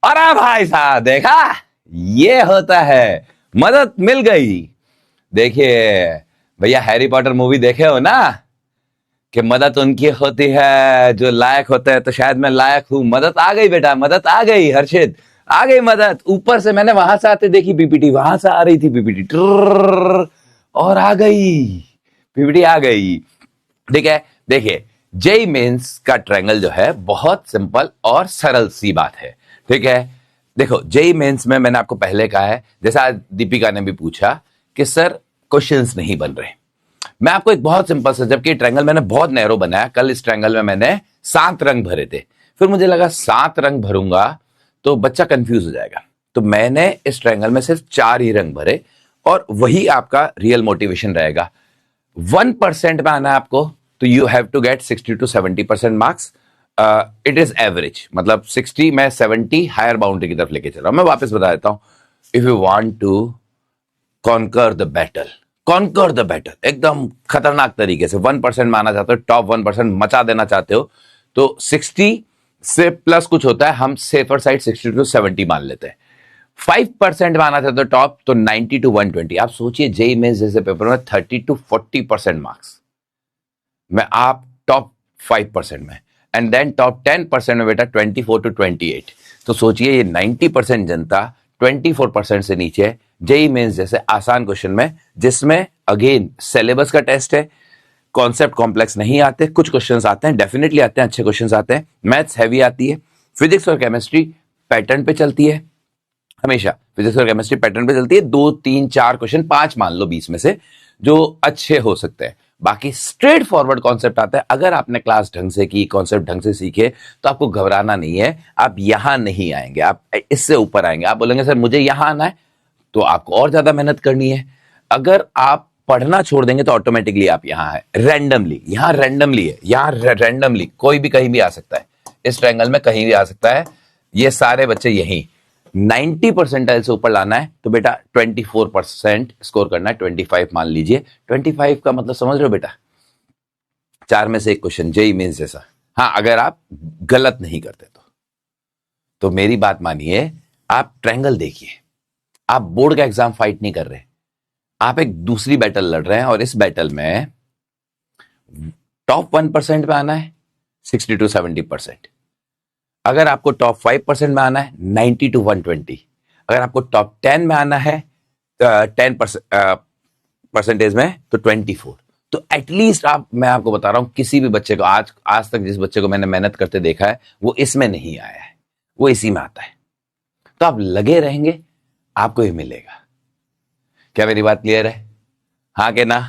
अरे भाई साहब देखा, ये होता है, मदद मिल गई। देखिए भैया, हैरी पॉटर मूवी देखे हो ना, कि मदद उनकी होती है जो लायक होते हैं, तो शायद मैं लायक हूं। मदद आ गई बेटा, मदद आ गई हर्षित, आ गई मदद। ऊपर से मैंने वहां से आते देखी पीपीटी, वहां से आ रही थी पीपीटी, और आ गई पीपीटी, आ गई। ठीक है, देखिए जेई मेंस का ट्रायंगल जो है बहुत सिंपल और सरल सी बात है। ठीक है, देखो जेई मेंस में मैंने आपको पहले कहा है, जैसा दीपिका ने भी पूछा कि सर क्वेश्चंस नहीं बन रहे। मैं आपको एक बहुत सिंपल सा, जबकि ट्रायंगल मैंने बहुत नैरो बनाया, कल इस ट्रायंगल में मैंने 7 रंग भरे थे। फिर मुझे लगा 7 रंग भरूंगा तो बच्चा कंफ्यूज हो जाएगा, तो मैंने इस ट्रायंगल में सिर्फ 4 ही रंग भरे, और वही आपका रियल मोटिवेशन रहेगा। 1% में आना है आपको, तो you have to get 60 to 70% marks. It is average, मतलब 60 में 70 हायर बाउंड्री की तरफ लेके चल रहा हूं। मैं वापस बता देता हूं, if you want to conquer the battle, conquer the battle एकदम खतरनाक तरीके से, 1% में आना चाहते हो, टॉप 1% मचा देना चाहते हो, तो 60 से प्लस कुछ होता है, हम सेफर साइड 60 to 70 मान लेते हैं। 5% में आना चाहते हो टॉप, तो 90 to 120। आप सोचिए जेई मेंस जैसे पेपर में 30 to 40% मार्क्स में आप टॉप 5% में, एंड देन टॉप 10% में बेटा 24 to 28। तो सोचिए ये 90% जनता 24% से नीचे जेई मेंस जैसे आसान क्वेश्चन में, जिसमें अगेन सिलेबस का टेस्ट है, कॉन्सेप्ट कॉम्प्लेक्स नहीं आते, कुछ क्वेश्चंस आते हैं, डेफिनेटली आते हैं, अच्छे क्वेश्चंस आते हैं, मैथ्स हैवी आती है, फिजिक्स और केमिस्ट्री पैटर्न पे चलती है, हमेशा फिजिक्स और केमिस्ट्री पैटर्न पे चलती है। 2 3 4 क्वेश्चन, 5 मान लो 20 में से, जो अच्छे हो सकते हैं। बाकी स्ट्रेट फॉरवर्ड कॉन्सेप्ट आता है। अगर आपने क्लास ढंग से की, कॉन्सेप्ट ढंग से सीखे, तो आपको घबराना नहीं है। आप यहां नहीं आएंगे, आप इससे ऊपर आएंगे। आप बोलेंगे सर मुझे यहां आना है, तो आपको और ज्यादा मेहनत करनी है। अगर आप पढ़ना छोड़ देंगे तो ऑटोमेटिकली आप यहां है, रैंडमली, यहां रैंडमली है, यहां रैंडमली कोई भी कहीं भी आ सकता है, इस ट्रायंगल में कहीं भी आ सकता है। ये सारे बच्चे यहीं 90 परसेंटाइल से ऊपर लाना है, तो बेटा 24% स्कोर करना है। 25 मान लीजिए, 25 का मतलब समझ रहे हो बेटा, 4 में से एक क्वेश्चन जेई मेंस जैसा। हाँ, अगर आप गलत नहीं करते तो मेरी बात मानिए, आप ट्रायंगल देखिए, आप बोर्ड का एग्जाम फाइट नहीं कर रहे, आप एक दूसरी बैटल लड़ रहे हैं, और इस बैटल में टॉप 1% में आना है 60 to 70%। अगर आपको टॉप 5% में आना है 90 to 120। अगर आपको टॉप 10 में आना है 10% में, तो 24। तो एटलीस्ट मैं आपको बता रहा हूं, किसी भी बच्चे को आज तक जिस बच्चे को मैंने मेहनत करते देखा है, वो इसमें नहीं आया है, वो इसी में आता है। तो आप लगे रहेंगे, आपको ही मिलेगा। क्या मेरी बात क्लियर है? हाँ के ना?